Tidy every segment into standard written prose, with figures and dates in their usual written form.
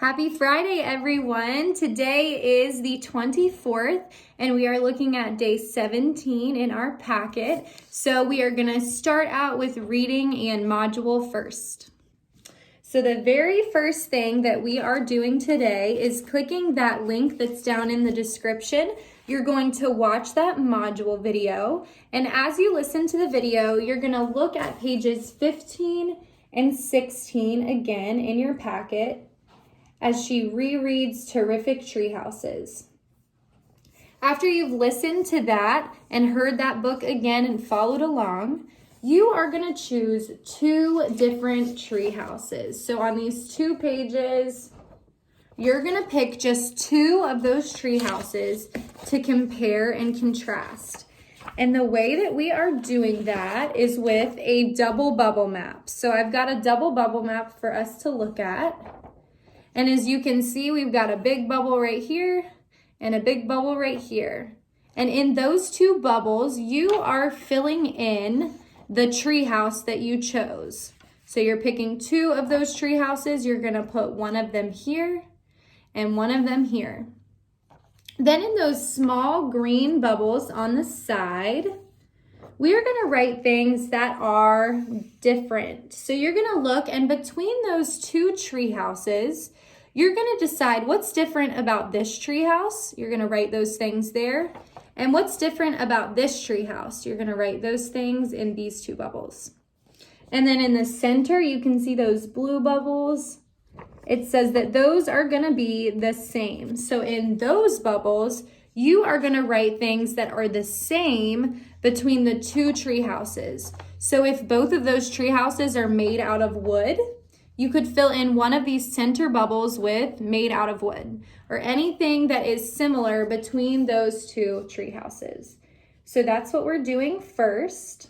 Happy Friday, everyone. Today is the 24th, and we are looking at day 17 in our packet. So we are going to start out with reading and module first. So the very first thing that we are doing today is clicking that link that's down in the description. You're going to watch that module video, and as you listen to the video, you're going to look at pages 15 and 16 again in your packet as she rereads Terrific Treehouses. After you've listened to that and heard that book again and followed along, you are going to choose two different tree houses. So on these 2 pages, you're going to pick just 2 of those tree houses to compare and contrast. And the way that we are doing that is with a double bubble map. So I've got a double bubble map for us to look at. And as you can see, we've got a big bubble right here and a big bubble right here. And in those 2 bubbles, you are filling in the tree house that you chose. So you're picking 2 of those tree houses. You're going to put one of them here and one of them here. Then in those small green bubbles on the side, we are going to write things that are different. So you're going to look, and between those 2 tree houses, you're going to decide what's different about this tree house. You're going to write those things there. And what's different about this tree house? You're going to write those things in these 2 bubbles. And then in the center, you can see those blue bubbles. It says that those are going to be the same. So in those bubbles, you are going to write things that are the same between the 2 tree houses. So if both of those tree houses are made out of wood, you could fill in one of these center bubbles with made out of wood, or anything that is similar between those 2 tree houses. So that's what we're doing first.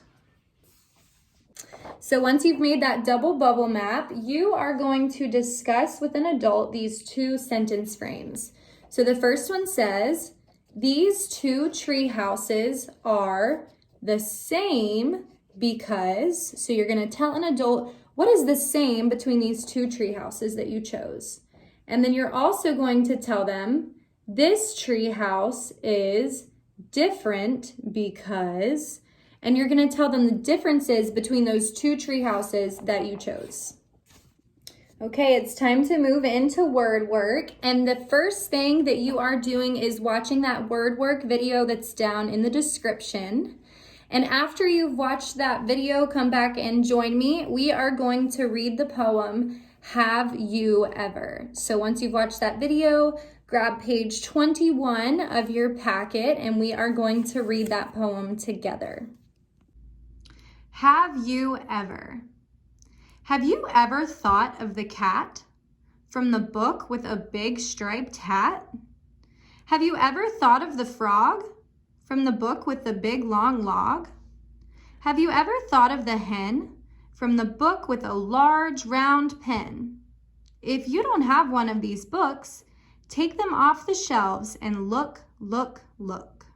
So once you've made that double bubble map, you are going to discuss with an adult these 2 sentence frames. So the first one says, these 2 tree houses are the same because, so you're going to tell an adult what is the same between these 2 tree houses that you chose. And then you're also going to tell them this tree house is different because, and you're going to tell them the differences between those 2 tree houses that you chose. Okay, it's time to move into word work. And the first thing that you are doing is watching that word work video that's down in the description. And after you've watched that video, come back and join me. We are going to read the poem, Have You Ever? So once you've watched that video, grab page 21 of your packet and we are going to read that poem together. Have you ever? Have you ever thought of the cat from the book with a big striped hat? Have you ever thought of the frog from the book with the big long log? Have you ever thought of the hen from the book with a large round pen? If you don't have one of these books, take them off the shelves and look, look, look.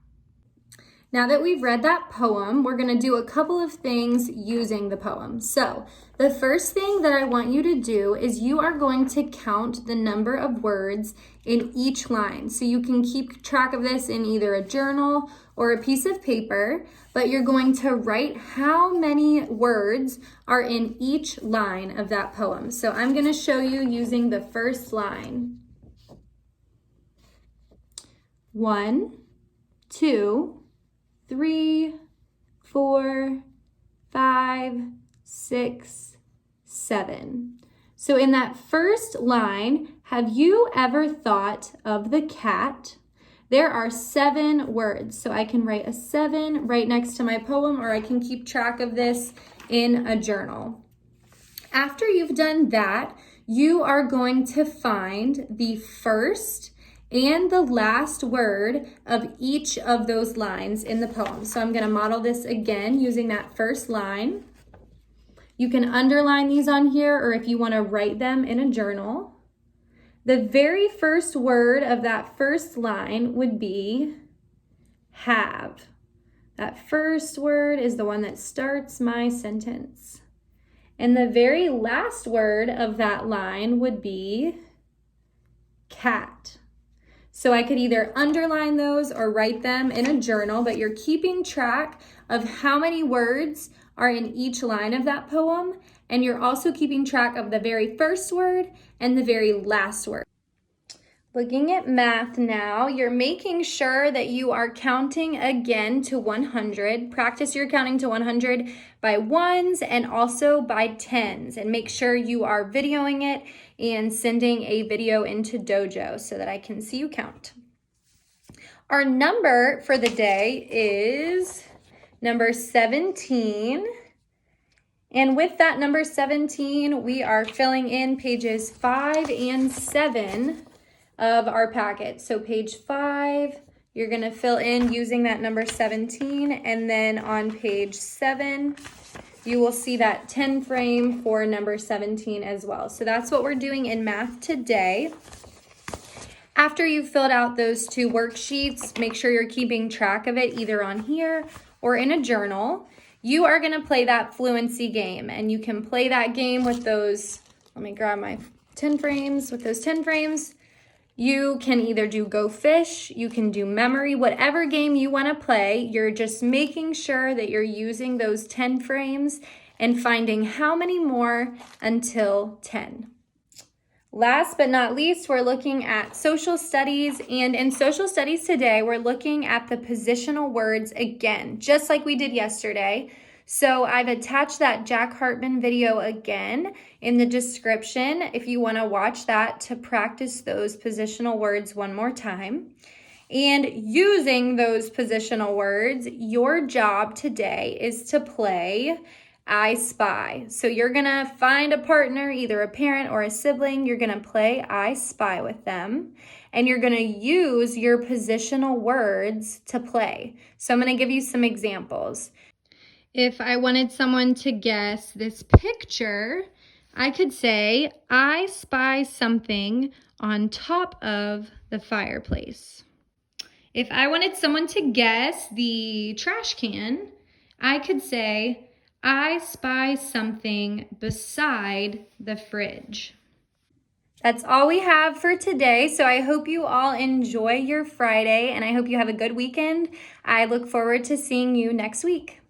Now that we've read that poem, we're going to do a couple of things using the poem. So the first thing that I want you to do is you are going to count the number of words in each line. So you can keep track of this in either a journal or a piece of paper, but you're going to write how many words are in each line of that poem. So I'm going to show you using the first line. 1, 2, 3, 4, 5, 6, 7. So in that first line, have you ever thought of the cat? There are 7 words. So I can write a 7 right next to my poem, or I can keep track of this in a journal. After you've done that, you are going to find the first and the last word of each of those lines in the poem. So I'm going to model this again using that first line. You can underline these on here, or if you want to write them in a journal. The very first word of that first line would be have. That first word is the one that starts my sentence. And the very last word of that line would be cat. So I could either underline those or write them in a journal, but you're keeping track of how many words are in each line of that poem, and you're also keeping track of the very first word and the very last word. Looking at math now, you're making sure that you are counting again to 100. Practice your counting to 100 by ones and also by tens, and make sure you are videoing it and sending a video into Dojo so that I can see you count. Our number for the day is number 17. And with that number 17, we are filling in pages 5 and 7 of our packet. So page 5, you're gonna fill in using that number 17, and then on page 7, you will see that 10 frame for number 17 as well. So that's what we're doing in math today. After you've filled out those two worksheets, make sure you're keeping track of it either on here or in a journal. You are gonna play that fluency game, and you can play that game with those, let me grab my 10 frames, with those 10 frames. You can either do Go Fish, you can do Memory, whatever game you want to play. You're just making sure that you're using those 10 frames and finding how many more until 10. Last but not least, we're looking at social studies, and in social studies today, we're looking at the positional words again, just like we did yesterday. So I've attached that Jack Hartman video again in the description if you want to watch that to practice those positional words one more time. And using those positional words, your job today is to play I Spy. So you're going to find a partner, either a parent or a sibling. You're going to play I Spy with them, and you're going to use your positional words to play. So I'm going to give you some examples. If I wanted someone to guess this picture, I could say, I spy something on top of the fireplace. If I wanted someone to guess the trash can, I could say, I spy something beside the fridge. That's all we have for today. So I hope you all enjoy your Friday, and I hope you have a good weekend. I look forward to seeing you next week.